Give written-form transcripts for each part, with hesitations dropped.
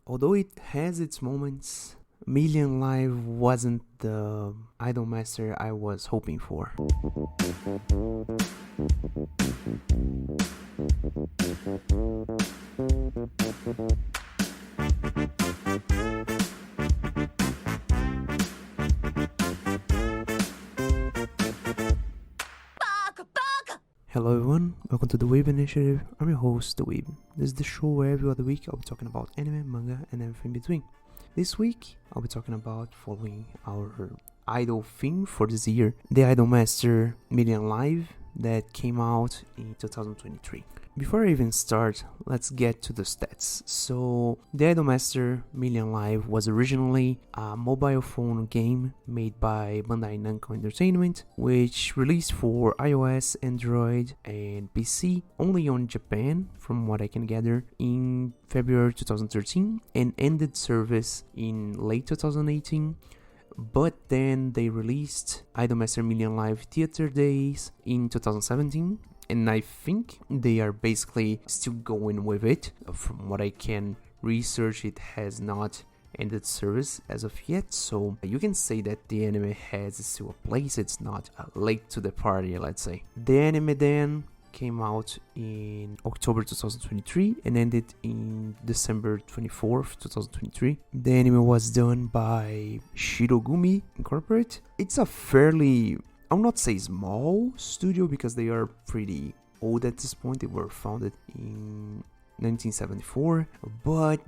although it has its moments, Million Live wasn't the Idol Master I was hoping for. Hello everyone, welcome to the Weeb Initiative. I'm your host, the Weeb. This is the show where every other week I'll be talking about anime, manga, and everything in between. This week, I'll be talking about following our idol theme for this year, the Idol Master Million Live that came out in 2023. Before I even start, let's get to the stats. So, the Idol Master Million Live was originally a mobile phone game made by Bandai Namco Entertainment, which released for iOS, Android, and PC only on Japan, from what I can gather, in February 2013 and ended service in late 2018. But then they released Idolmaster Million Live Theater Days in 2017, and I think they are basically still going with it. From what I can research, it has not ended service as of yet, so you can say that the anime has still a place. It's not late to the party, let's say. The anime then came out in October 2023 and ended in December 24th, 2023. The anime was done by Shirogumi Incorporated. It's a fairly, I'll not say small studio because they are pretty old at this point. They were founded in 1974, but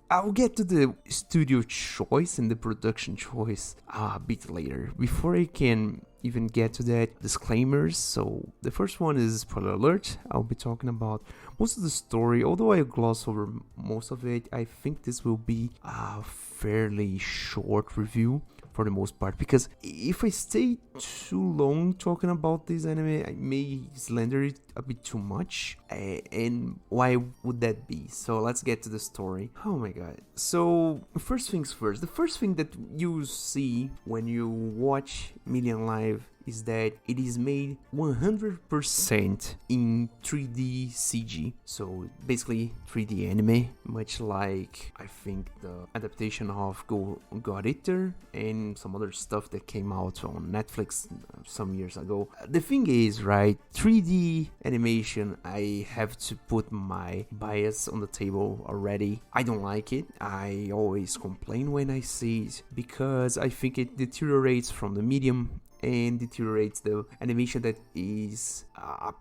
I'll get to the studio choice and the production choice a bit later. Before I can even get to that, disclaimers. So the first one is spoiler alert. I'll be talking about most of the story. Although I gloss over most of it, I think this will be a fairly short review for the most part, because if I stay too long talking about this anime, I may slender it a bit too much, and why would that be? So let's get to the story. Oh my god. So first things first, the first thing that you see when you watch Million Live is that it is made 100% in 3D CG. So basically 3D anime, much like I think the adaptation of God Eater and some other stuff that came out on Netflix some years ago. The thing is, right, 3D animation, I have to put my bias on the table already. I don't like it. I always complain when I see it because I think it deteriorates from the medium and deteriorates the animation that is a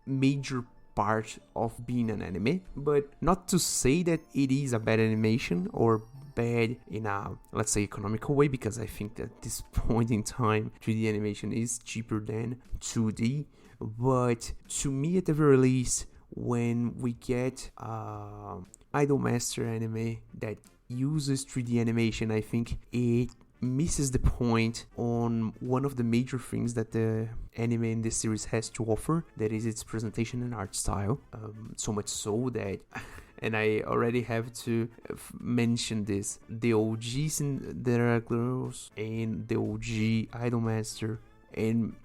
major part of being an anime. But not to say that it is a bad animation or bad in a, let's say, economical way, because I think that at this point in time 3D animation is cheaper than 2D. But to me, at the very least, when we get Idol Master anime that uses 3D animation, I think it misses the point on one of the major things that the anime in this series has to offer, that is its presentation and art style. So much so that, and I already have to mention this, the OG Cinderella Girls and the OG Idol Master, and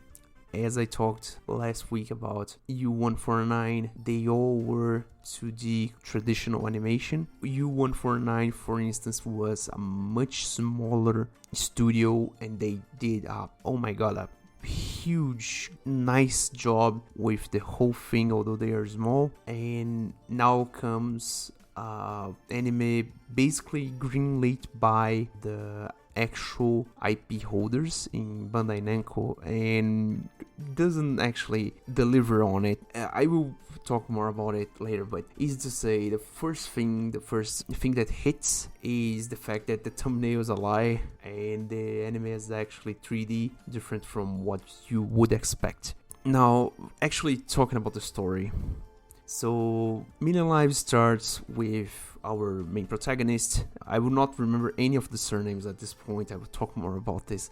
as I talked last week about U149, they all were 2D traditional animation. U149, for instance, was a much smaller studio, and they did a huge, nice job with the whole thing, although they are small. And now comes anime basically greenlit by the actual IP holders in Bandai Namco and doesn't actually deliver on it. I will talk more about it later, but easy to say, the first thing that hits is the fact that the thumbnail is a lie and the anime is actually 3D, different from what you would expect. Now, actually talking about the story. So, Million Live starts with our main protagonist. I will not remember any of the surnames at this point. I will talk more about this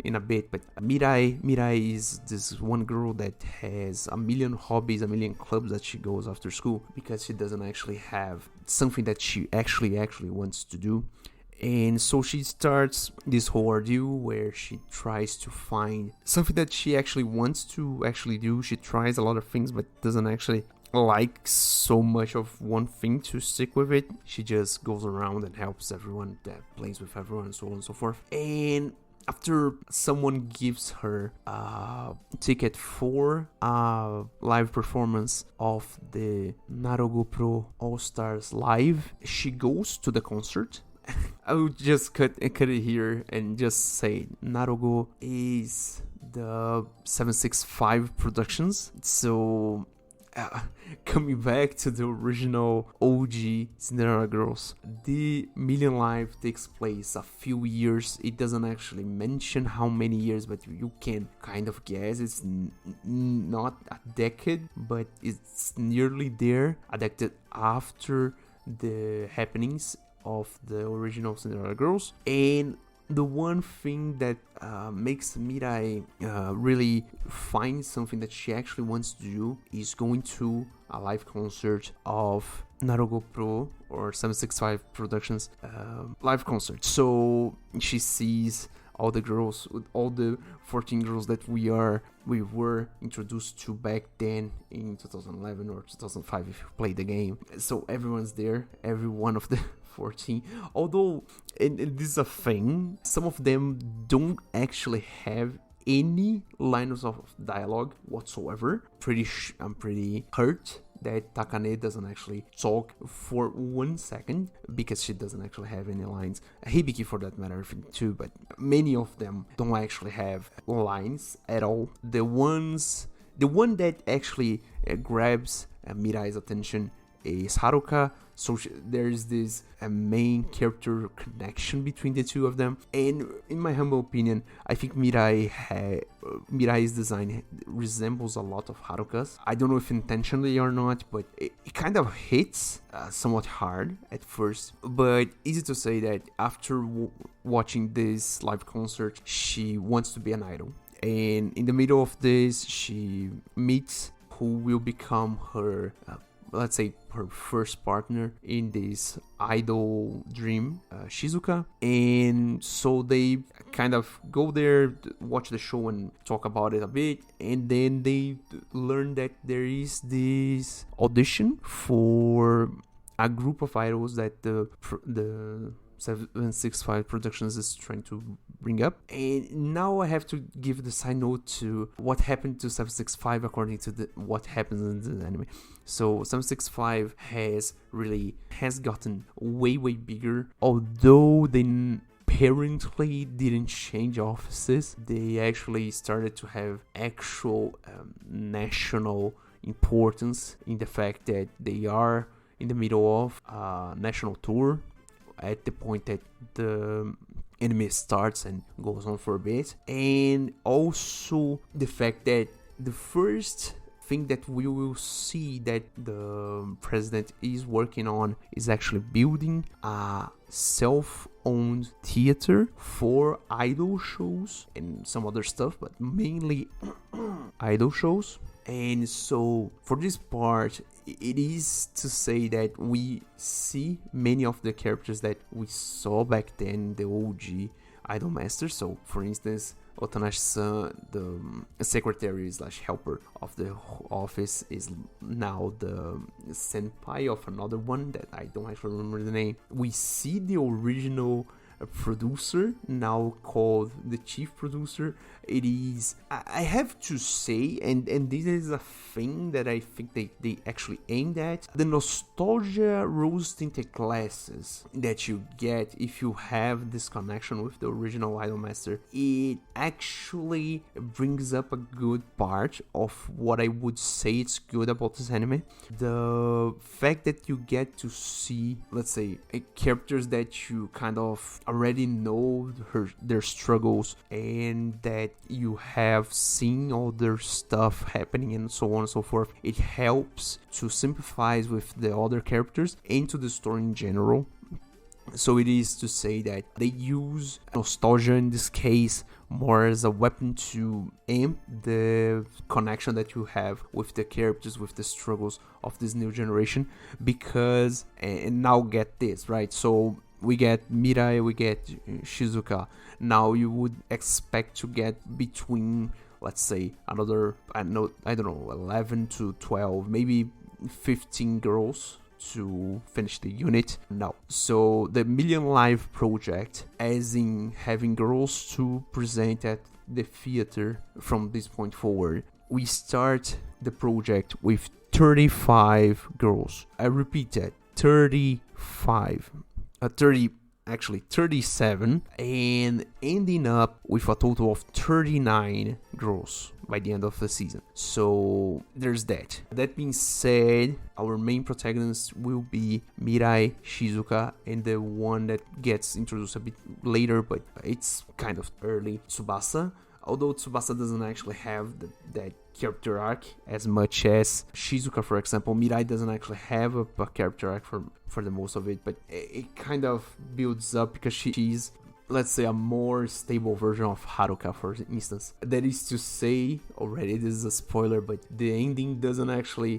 in a bit. But Mirai is this one girl that has a million hobbies, a million clubs that she goes after school because she doesn't actually have something that she actually wants to do. And so she starts this whole ordeal where she tries to find something that she actually wants to actually do. She tries a lot of things but doesn't actually like so much of one thing to stick with it. She just goes around and helps everyone, that plays with everyone, and so on and so forth. And after someone gives her a ticket for a live performance of the Narugo Pro All Stars Live, she goes to the concert. I would just cut it here and just say Narugo is the 765 Productions. So coming back to the original OG Cinderella Girls, the Million Live takes place a few years. It doesn't actually mention how many years, but you can kind of guess. It's not a decade, but it's nearly there, a decade after the happenings of the original Cinderella Girls. And the one thing that makes Mirai really find something that she actually wants to do is going to a live concert of Narugo Pro or 765 Productions live concert. So she sees all the girls, all the 14 girls that we were introduced to back then in 2011 or 2005 if you played the game. So everyone's there, every one of the 14. Although, and this is a thing, some of them don't actually have any lines of dialogue whatsoever. I'm pretty hurt that Takane doesn't actually talk for 1 second, because she doesn't actually have any lines. Hibiki, for that matter, too, but many of them don't actually have lines at all. The one that actually grabs Mirai's attention is Haruka. So there's this main character connection between the two of them, and in my humble opinion, I think Mirai's design resembles a lot of Haruka's. I don't know if intentionally or not, but it kind of hits somewhat hard at first. But easy to say that after watching this live concert, she wants to be an idol, and in the middle of this, she meets who will become her let's say her first partner in this idol dream, Shizuka. And so they kind of go there, watch the show and talk about it a bit, and then they learn that there is this audition for a group of idols that the 765 Productions is trying to bring up. And now I have to give the side note to what happened to 765 according to what happens in the anime. So 765 has gotten way bigger, although they apparently didn't change offices. They actually started to have actual national importance, in the fact that they are in the middle of a national tour at the point that the anime starts and goes on for a bit. And also the fact that the first thing that we will see that the president is working on is actually building a self-owned theater for idol shows and some other stuff, but mainly idol shows. And so for this part, it is to say that we see many of the characters that we saw back then, the OG Idol Master. So for instance, Otanashi-san, the secretary / helper of the office, is now the senpai of another one that I don't actually remember the name. We see the original producer, now called the chief producer. It is, I have to say, and this is a thing that I think they actually aimed at, the nostalgia rose-tinted glasses that you get if you have this connection with the original Idol Master. It actually brings up a good part of what I would say it's good about this anime. The fact that you get to see, let's say, characters that you kind of already know their struggles, and that you have seen all their stuff happening and so on and so forth. It helps to sympathize with the other characters and to the story in general. So it is to say that they use nostalgia in this case more as a weapon to amp the connection that you have with the characters, with the struggles of this new generation. Because, and now get this, right? So we get Mirai, we get Shizuka. Now you would expect to get between, let's say, another, I don't know, 11 to 12, maybe 15 girls to finish the unit. No. So the Million Live project, as in having girls to present at the theater from this point forward, we start the project with 35 girls. I repeat that, 35. 37, and ending up with a total of 39 girls by the end of the season. So there's that. That being said, our main protagonists will be Mirai, Shizuka, and the one that gets introduced a bit later, but it's kind of early, Tsubasa. Although Tsubasa doesn't actually have that character arc as much as Shizuka, for example. Mirai doesn't actually have a character arc for the most of it, but it kind of builds up because she's, let's say, a more stable version of Haruka, for instance. That is to say, already this is a spoiler, but the ending doesn't actually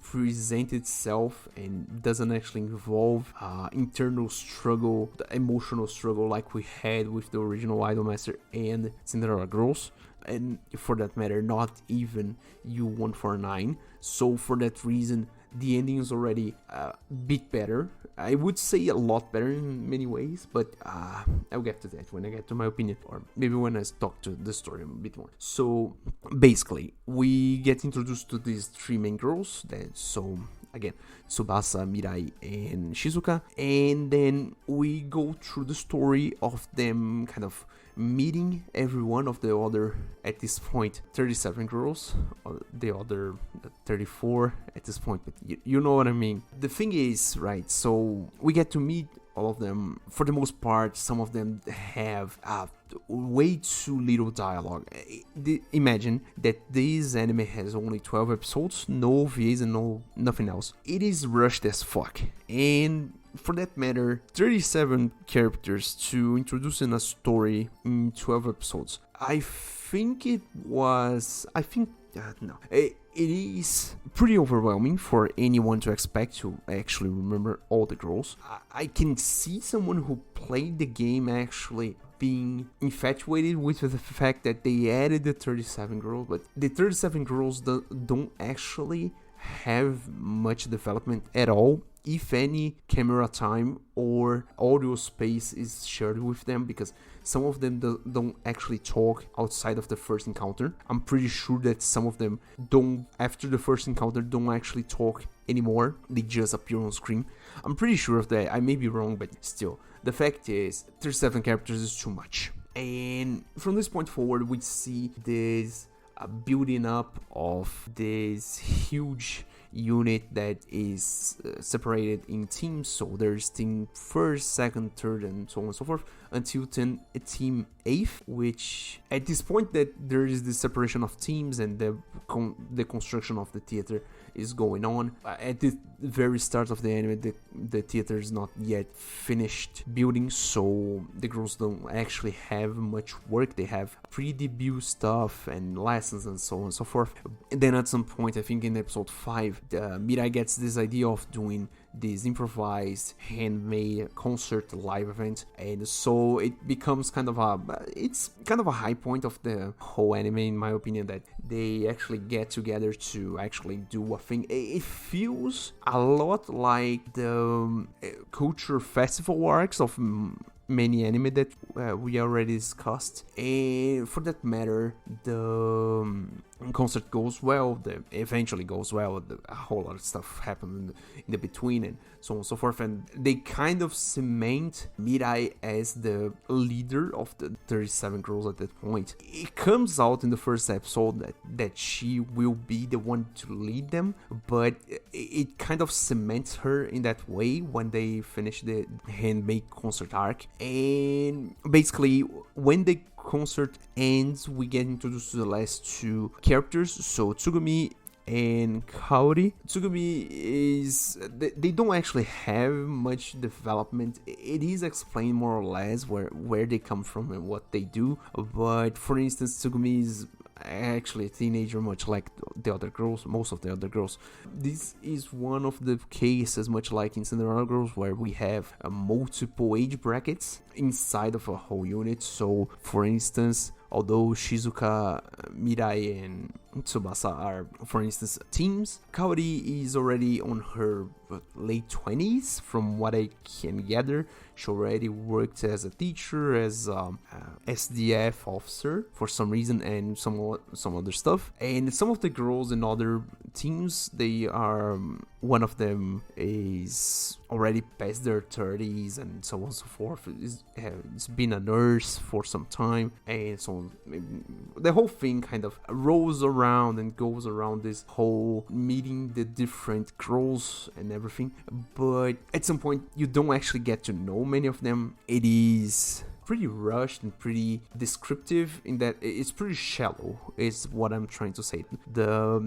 present itself and doesn't actually involve internal struggle, the emotional struggle like we had with the original Idolmaster and Cinderella Girls, and for that matter, not even U149. So for that reason, the ending is already a bit better. I would say a lot better in many ways, but I'll get to that when I get to my opinion, or maybe when I talk to the story a bit more. So basically, we get introduced to these three main girls. So again, Tsubasa, Mirai, and Shizuka, and then we go through the story of them kind of meeting every one of the other, at this point, 37 girls, or the other 34 at this point, but you know what I mean. The thing is, right, so we get to meet all of them. For the most part, some of them have way too little dialogue. Imagine that this anime has only 12 episodes, no OVAs and nothing else. It is rushed as fuck, and for that matter, 37 characters to introduce in a story in 12 episodes. It is pretty overwhelming for anyone to expect to actually remember all the girls. I can see someone who played the game actually being infatuated with the fact that they added the 37 girls, but the 37 girls don't actually have much development at all. If any camera time or audio space is shared with them, because some of them don't actually talk outside of the first encounter. I'm pretty sure that some of them don't, after the first encounter, don't actually talk anymore. They just appear on screen. I'm pretty sure of that. I may be wrong, but still. The fact is, 37 characters is too much. And from this point forward, we see this building up of this huge unit that is separated in teams. So there's team first, second, third, and so on and so forth, until team 8th, which at this point that there is the separation of teams and the construction of the theater is going on. At the very start of the anime, the theater is not yet finished building, so the girls don't actually have much work. They have pre-debut stuff and lessons and so on and so forth. And then at some point, I think in episode 5, Mirai gets this idea of doing this improvised handmade concert live event, and so it becomes kind of a high point of the whole anime, in my opinion, that they actually get together to actually do a thing. It feels a lot like the culture festival arcs of many anime that we already discussed, and for that matter, the concert goes well, eventually goes well, a whole lot of stuff happens in the between and so on and so forth, and they kind of cement Mirai as the leader of the 37 girls at that point. It comes out in the first episode that she will be the one to lead them, but it kind of cements her in that way when they finish the handmade concert arc. And basically, when the concert ends, we get introduced to the last two characters, so Tsugumi and Kaori. Tsugumi is, they don't actually have much development. It is explained more or less where they come from and what they do, but for instance, Tsugumi is actually a teenager, much like the other girls, most of the other girls. This is one of the cases, much like in Cinderella Girls, where we have multiple age brackets inside of a whole unit. So for instance, although Shizuka, Mirai, and Tsubasa are, for instance, teens. Kaori is already on her late 20s, from what I can gather. She already worked as a teacher, as SDF officer for some reason, and some other stuff. And some of the girls in other teams, they are, one of them is already past their 30s and so on and so forth. It's been a nurse for some time, and so the whole thing kind of rolls around and goes around this whole meeting the different girls and everything. But at some point, you don't actually get to know many of them. It is pretty rushed and pretty descriptive in that it's pretty shallow, is what I'm trying to say. The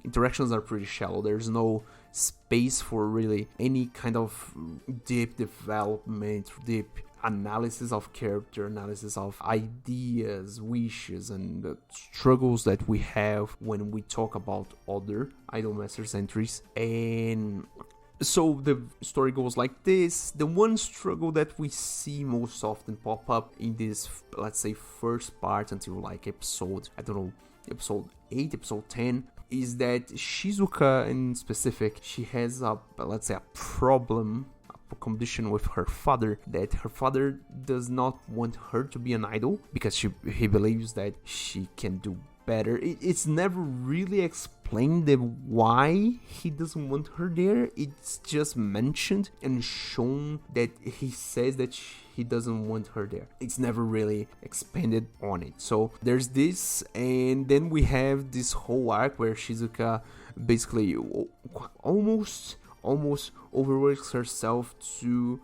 interactions are pretty shallow. There's no space for really any kind of deep development, deep analysis of character, analysis of ideas, wishes, and the struggles that we have when we talk about other Idolmasters entries. And so the story goes like this. The one struggle that we see most often pop up in this, let's say, first part until like episode 8, episode 10, is that Shizuka in specific, she has a, let's say, a problem, a condition with her father, that her father does not want her to be an idol because he believes that she can do better. It's never really explained the why he doesn't want her there. It's just mentioned and shown that he says that he doesn't want her there. It's never really expanded on it. So there's this, and then we have this whole arc where Shizuka basically almost overworks herself to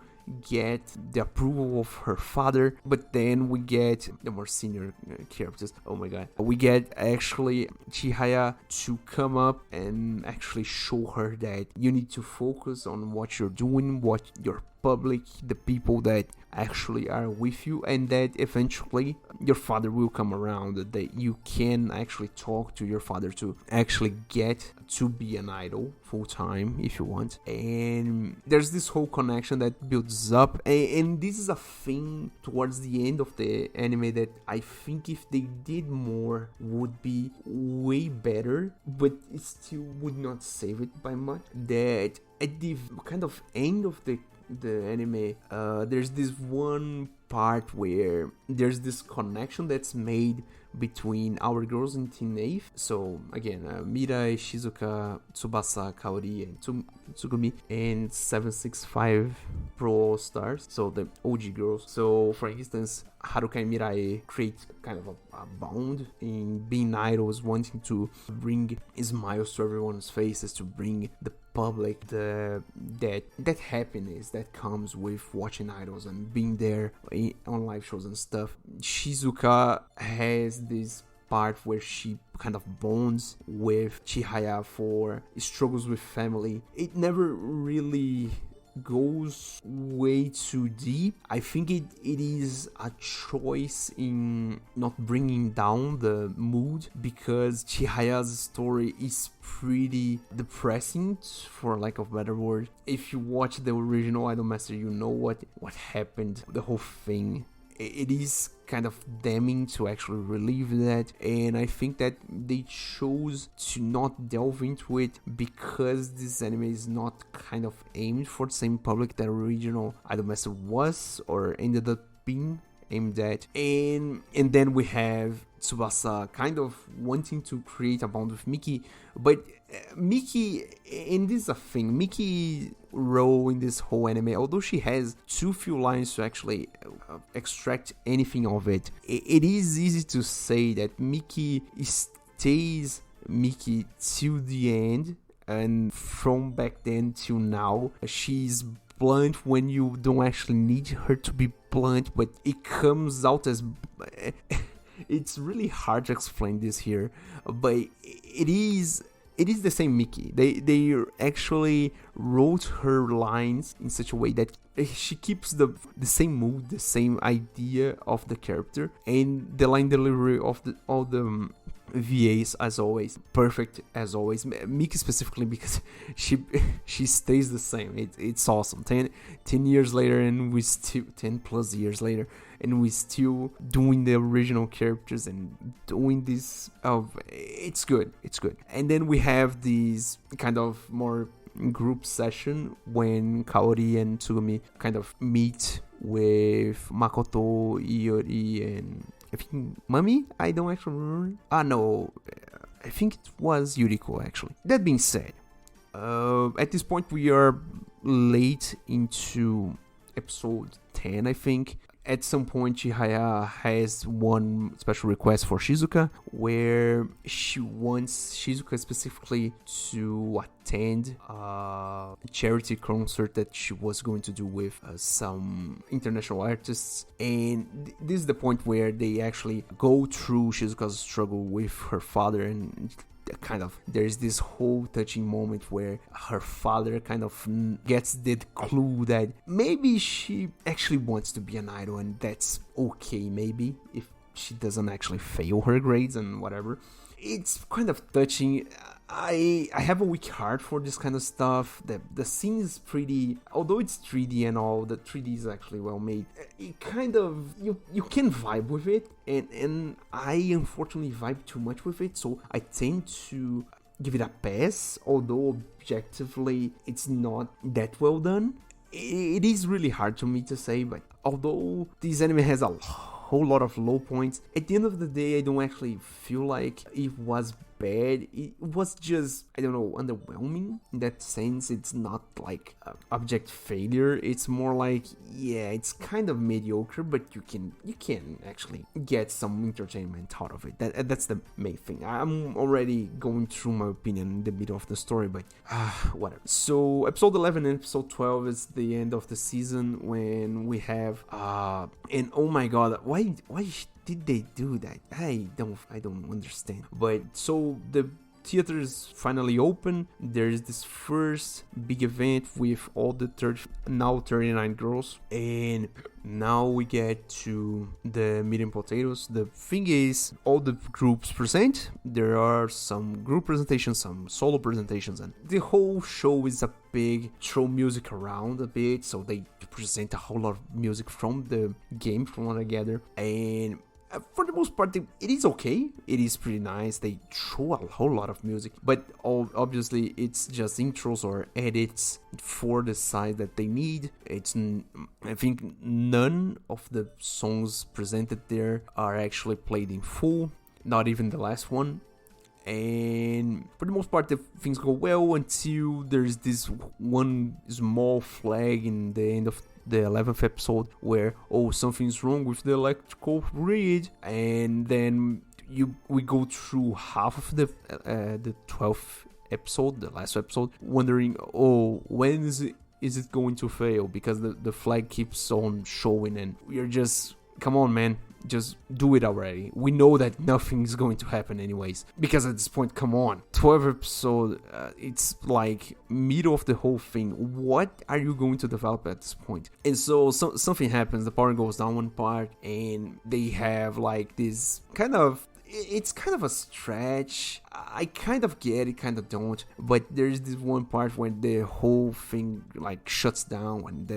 get the approval of her father. But then we get the more senior characters. Oh my god. We get actually Chihaya to come up and actually show her that you need to focus on what you're doing, what your public, the people that actually are with you, and that eventually your father will come around, that you can actually talk to your father to actually get to be an idol full time if you want. And there's this whole connection that builds up, and this is a thing towards the end of the anime that I think if they did more would be way better, but it still would not save it by much. That at the kind of end of the anime, there's this one part where there's this connection that's made between our girls in Teen Eighth. So again, Mirai, Shizuka, Tsubasa, Kaori, and Tsugumi, and 765 Pro All Stars, so the OG girls. So for instance, Haruka and Mirai create kind of a bond in being idols, wanting to bring smiles to everyone's faces, to bring the public that happiness that comes with watching idols and being there on live shows and stuff. Shizuka has this part where she kind of bonds with Chihaya for struggles with family. It never really goes way too deep. I think it is a choice in not bringing down the mood, because Chihaya's story is pretty depressing, for lack of a better word. If you watch the original Idolmaster, you know what happened, the whole thing. It is kind of damning to actually relive that, and I think that they chose to not delve into it because this anime is not kind of aimed for the same public that original Idolmaster was, or ended up being aimed at. And then we have Tsubasa kind of wanting to create a bond with Miki, but Miki, and this is a thing, Miki's role in this whole anime, although she has too few lines to actually extract anything of it, it is easy to say that Miki stays Miki till the end, and from back then till now, she's blunt when you don't actually need her to be blunt, but it comes out as it's really hard to explain this here, but it is the same Miki. They actually wrote her lines in such a way that she keeps the same mood, the same idea of the character, and the line delivery of all the VAs as always, perfect as always. Miki specifically because she stays the same. It's awesome. 10 years later, and we still 10 plus years later, and we still doing the original characters and doing this. It's good. And then we have these kind of more group session when Kaori and Tsugumi kind of meet with Makoto, Iori, and I think Mami? I don't actually remember. No, I think it was Yuriko actually. That being said, at this point we are late into episode 10, I think. At some point, Chihaya has one special request for Shizuka, where she wants Shizuka specifically to attend a charity concert that she was going to do with some international artists. And this is the point where they actually go through Shizuka's struggle with her father, and kind of there's this whole touching moment where her father kind of gets the clue that maybe she actually wants to be an idol, and that's okay, maybe if she doesn't actually fail her grades and whatever. It's kind of touching. I have a weak heart for this kind of stuff. The scene is pretty, although it's 3D and all, the 3D is actually well made. It kind of, you can vibe with it, and I unfortunately vibe too much with it, so I tend to give it a pass, although objectively it's not that well done. It is really hard to me to say, but although this anime has a whole lot of low points, at the end of the day I don't actually feel like it was bad. It was just, I don't know, underwhelming in that sense. It's not like abject failure. It's more like, yeah, it's kind of mediocre, but you can actually get some entertainment out of it. That's the main thing. I'm already going through my opinion in the middle of the story, but whatever. So episode 11 and episode 12 is the end of the season, when we have and oh my god, why did they do that? I don't understand. But so the theater is finally open. There's this first big event with all the 39 girls, and now we get to the meat and potatoes. The thing is, all the groups present. There are some group presentations, some solo presentations, and the whole show is a big throw music around a bit. So they present a whole lot of music from the game, from what I gather, and for the most part, it is okay. It is pretty nice. They throw a whole lot of music, but obviously it's just intros or edits for the size that they need. I think none of the songs presented there are actually played in full, not even the last one. And for the most part, the things go well until there's this one small flag in the end of the 11th episode where, something's wrong with the electrical grid, and then we go through half of the 12th episode, the last episode, wondering, when is it going to fail, because the flag keeps on showing, and we're just, come on, man, just do it already. We know that nothing's going to happen anyways, because at this point, come on, 12 episode, it's like middle of the whole thing. What are you going to develop at this point? And so something happens, the power goes down one part, and they have like this kind of, it's kind of a stretch. I kind of get it, kind of don't. But there's this one part when the whole thing like shuts down, and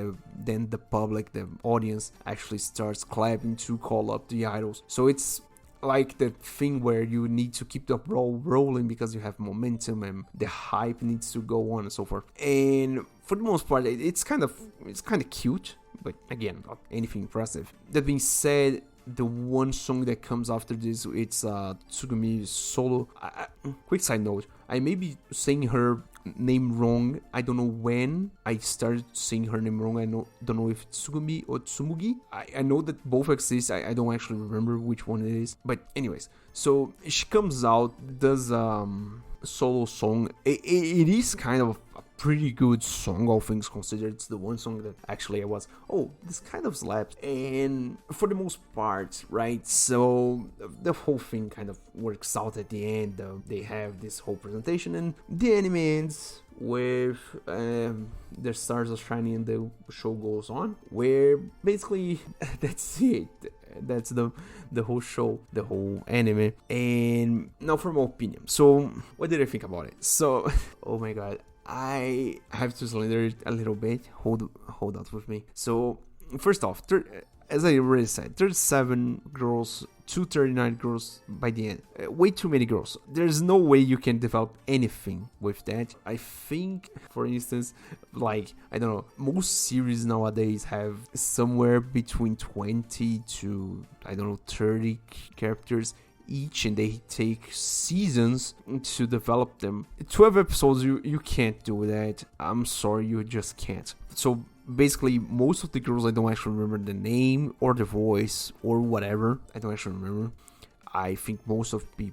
then the public, the audience, actually starts clapping to call up the idols. So it's like the thing where you need to keep the ball rolling because you have momentum and the hype needs to go on and so forth. And for the most part, it's kind of cute, but again, not anything impressive. That being said, the one song that comes after this, it's Tsugumi's solo. Quick side note, I may be saying her name wrong. I don't know when I started saying her name wrong. I don't know if it's Tsugumi or Tsumugi. I know that both exist. I don't actually remember which one it is. But anyways, so she comes out, does solo song. It is kind of a pretty good song, all things considered. It's the one song that actually I was, this kind of slaps. And for the most part, right, so the whole thing kind of works out at the end. They have this whole presentation, and the anime ends with the stars are shining and the show goes on, where basically that's it. That's the whole show, the whole anime. And now for my opinion. So what did I think about it? So oh my god, I have to slender it a little bit. Hold out with me. So first off, as I already said, 37 girls, 239 girls by the end. Way too many girls. There's no way you can develop anything with that. I think, for instance, like, I don't know, most series nowadays have somewhere between 20 to, I don't know, 30 characters each, and they take seasons to develop them. 12 episodes, you can't do that. I'm sorry, you just can't. So basically, most of the girls, I don't actually remember the name or the voice or whatever. I don't actually remember. I think most of the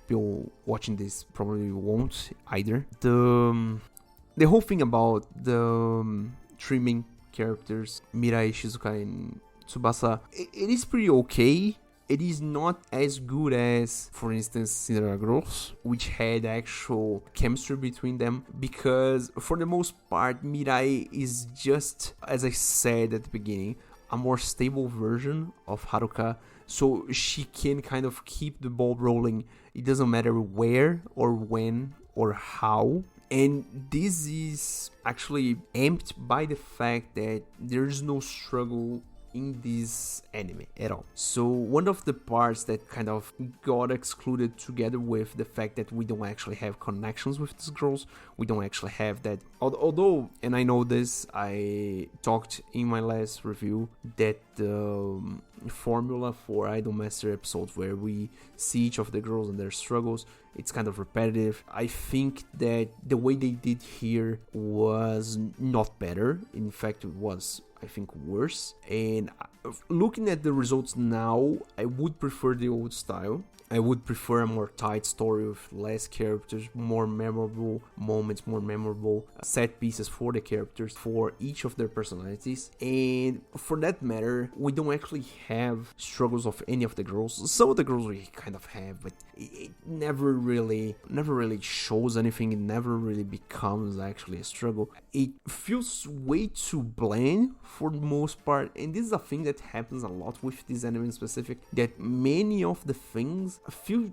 people watching this probably won't either. The whole thing about the three main characters, Mirai, Shizuka, and Tsubasa, it is pretty okay. It is not as good as, for instance, Cinderella Girls, which had actual chemistry between them, because for the most part, Mirai is just, as I said at the beginning, a more stable version of Haruka, so she can kind of keep the ball rolling. It doesn't matter where or when or how. And this is actually amped by the fact that there's no struggle in this anime at all. So one of the parts that kind of got excluded together with the fact that we don't actually have connections with these girls, we don't actually have that, although, and I know this, I talked in my last review that the formula for Idol Master episodes where we see each of the girls and their struggles, it's kind of repetitive. I think that the way they did here was not better. In fact, it was, I think, worse. And looking at the results now, I would prefer the old style. I would prefer a more tight story with less characters, more memorable moments, more memorable set pieces for the characters, for each of their personalities. And for that matter, we don't actually have struggles of any of the girls. Some of the girls we kind of have, but it never really shows anything. It never really becomes actually a struggle. It feels way too bland for the most part, and this is a thing that happens a lot with this anime in specific, that many of the things feel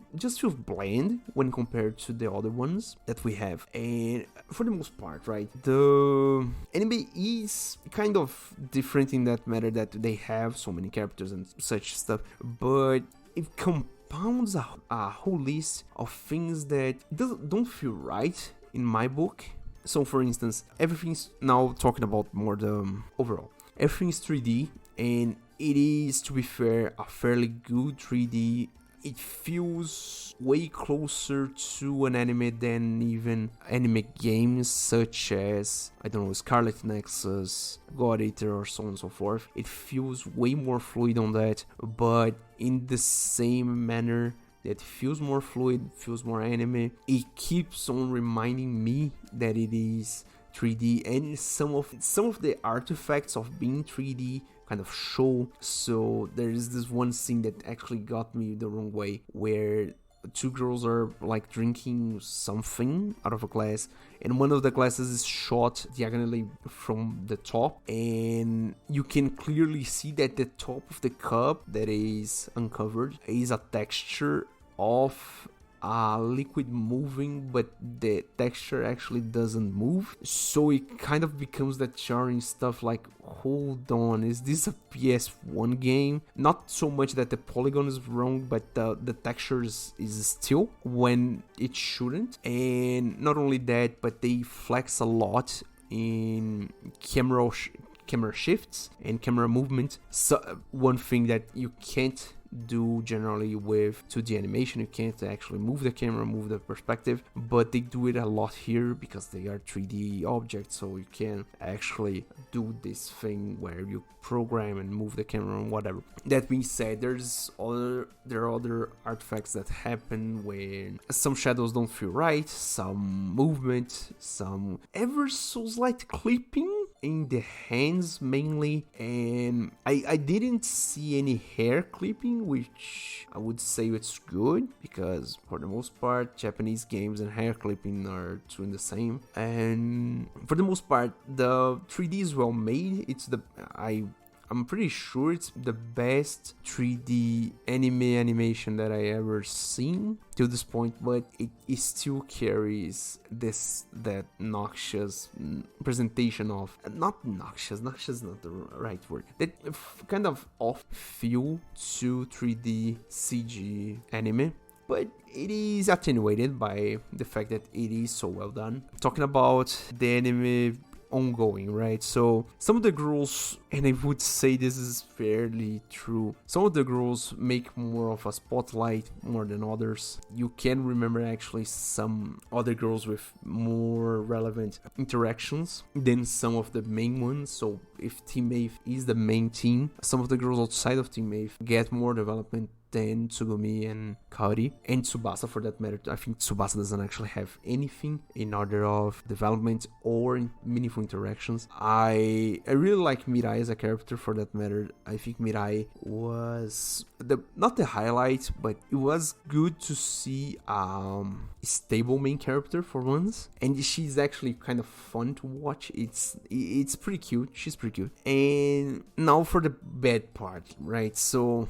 bland when compared to the other ones that we have. And for the most part, right, the anime is kind of different in that matter, that they have so many characters and such stuff, but it compounds a whole list of things that don't feel right in my book. So for instance, everything's now talking about more the overall. Everything's 3D, and it is, to be fair, a fairly good 3D. It feels way closer to an anime than even anime games such as, I don't know, Scarlet Nexus, God Eater, or so on and so forth. It feels way more fluid on that, but in the same manner that feels more fluid, feels more anime, it keeps on reminding me that it is 3D, and some of the artifacts of being 3D kind of show. So there is this one scene that actually got me the wrong way, where two girls are like drinking something out of a glass, and one of the glasses is shot diagonally from the top, and you can clearly see that the top of the cup that is uncovered is a texture of liquid moving, but the texture actually doesn't move. So it kind of becomes that jarring stuff, like, hold on, is this a PS1 game? Not so much that the polygon is wrong, but the texture is still when it shouldn't. And not only that, but they flex a lot in camera shifts and camera movement. So one thing that you can't do generally with 2D animation, you can't actually move the camera, move the perspective, but they do it a lot here because they are 3D objects, so you can actually do this thing where you program and move the camera and whatever. That being said, there are other artifacts that happen when some shadows don't feel right, some movement, some ever so slight clipping in the hands mainly, and I didn't see any hair clipping, which I would say it's good, because for the most part Japanese games and hair clipping are two in the same. And for the most part the 3D is well made. I'm pretty sure it's the best 3D anime animation that I ever seen to this point, but it still carries that noxious presentation of, not noxious is not the right word, that kind of off feel to 3D CG anime. But it is attenuated by the fact that it is so well done. Talking about the anime ongoing, right? So some of the girls, and I would say this is fairly true, some of the girls make more of a spotlight more than others. You can remember actually some other girls with more relevant interactions than some of the main ones. So if Team A is the main team, some of the girls outside of Team A get more development than Tsugumi and Kaori, and Tsubasa for that matter. I think Tsubasa doesn't actually have anything in order of development or meaningful interactions. I really like Mirai as a character for that matter. I think Mirai was not the highlight, but it was good to see a stable main character for once, and she's actually kind of fun to watch. It's pretty cute. She's pretty cute. And now for the bad part, right? So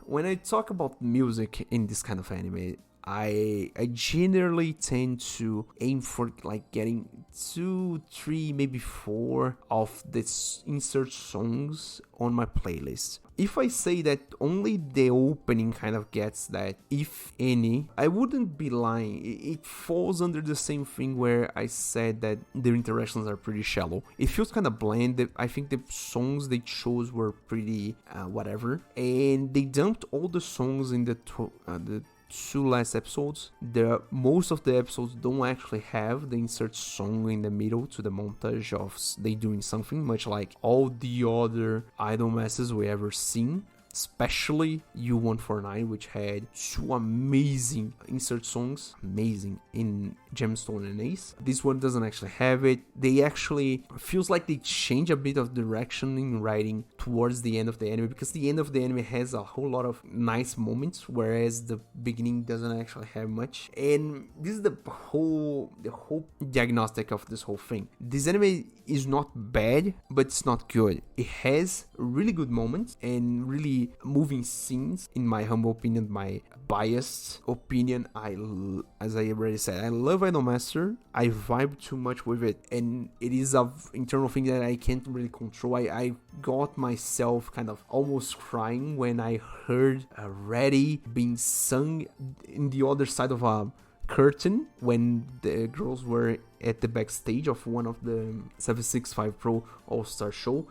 when I talk about music in this kind of anime, I generally tend to aim for like getting 2, 3, maybe 4 of the insert songs on my playlist. If I say that only the opening kind of gets that, if any, I wouldn't be lying. It falls under the same thing where I said that their interactions are pretty shallow. It feels kind of bland. I think the songs they chose were pretty whatever, and they dumped all the songs in the 2 last episodes. Most of the episodes don't actually have the insert song in the middle to the montage of they doing something, much like all the other idol masses we ever seen. Especially U149, which had 2 amazing insert songs, amazing, in Gemstone and Ace. This one doesn't actually have it. They actually feels like they change a bit of direction in writing towards the end of the anime, because the end of the anime has a whole lot of nice moments, whereas the beginning doesn't actually have much. And this is the whole diagnostic of this whole thing. This anime is not bad, but it's not good. It has really good moments and really moving scenes, in my humble opinion, my biased opinion. As I already said, I love Idolmaster. I vibe too much with it, and it is an internal thing that I can't really control. I got myself kind of almost crying when I heard Ready being sung in the other side of a curtain when the girls were at the backstage of one of the 765 Pro All-Star show.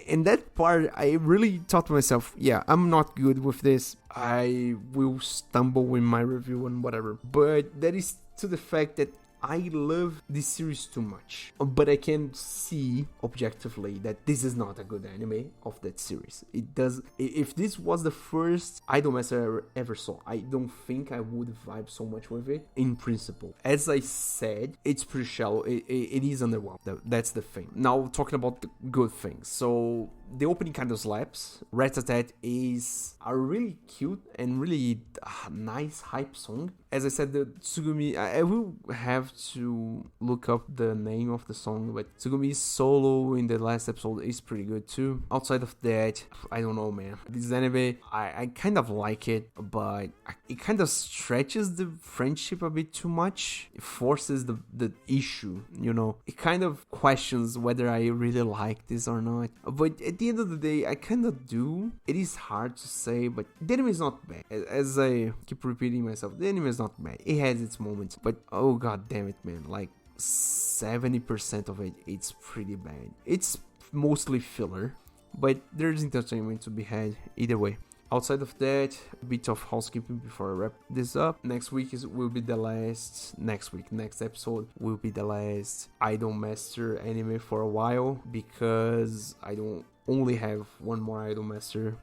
And that part, I really thought to myself, yeah, I'm not good with this. I will stumble in my review and whatever. But that is to the fact that I love this series too much, but I can see objectively that this is not a good anime of that series. It does. If this was the first Idolmaster I ever saw, I don't think I would vibe so much with it in principle. As I said, it's pretty shallow. It is underwhelming. That's the thing. Now talking about the good things. So the opening kind of slaps. Rat-a-tat is a really cute and really nice hype song. As I said, the Tsugumi, I will have to look up the name of the song, but Tsugumi's solo in the last episode is pretty good too. Outside of that, I don't know, man. This anime, I kind of like it, but it kind of stretches the friendship a bit too much. It forces the issue, you know. It kind of questions whether I really like this or not. But at the end of the day, I kind of do. It is hard to say, but the anime is not bad. As I keep repeating myself, the anime is not bad. It has its moments, but oh god damn it, man, like 70% of it, it's pretty bad. It's mostly filler, but there's entertainment to be had either way. Outside of that, a bit of housekeeping before I wrap this up. Next episode will be the last Idolmaster anime for a while, because I don't only have one more Idolmaster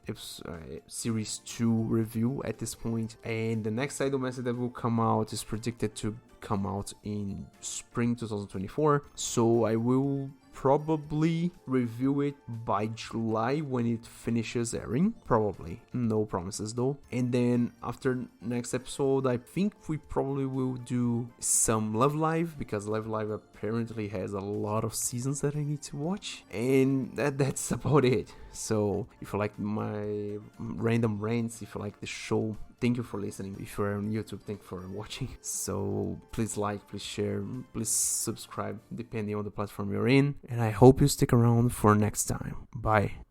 series 2 review at this point, and the next Idolmaster that will come out is predicted to come out in spring 2024, so I will probably review it by July when it finishes airing. Probably. No promises though. And then after next episode, I think we probably will do some Love Live, because Love Live apparently has a lot of seasons that I need to watch. And that's about it. So if you like my random rants, if you like the show, thank you for listening. If you're on YouTube, thank you for watching. So please like, please share, please subscribe, depending on the platform you're in. And I hope you stick around for next time. Bye.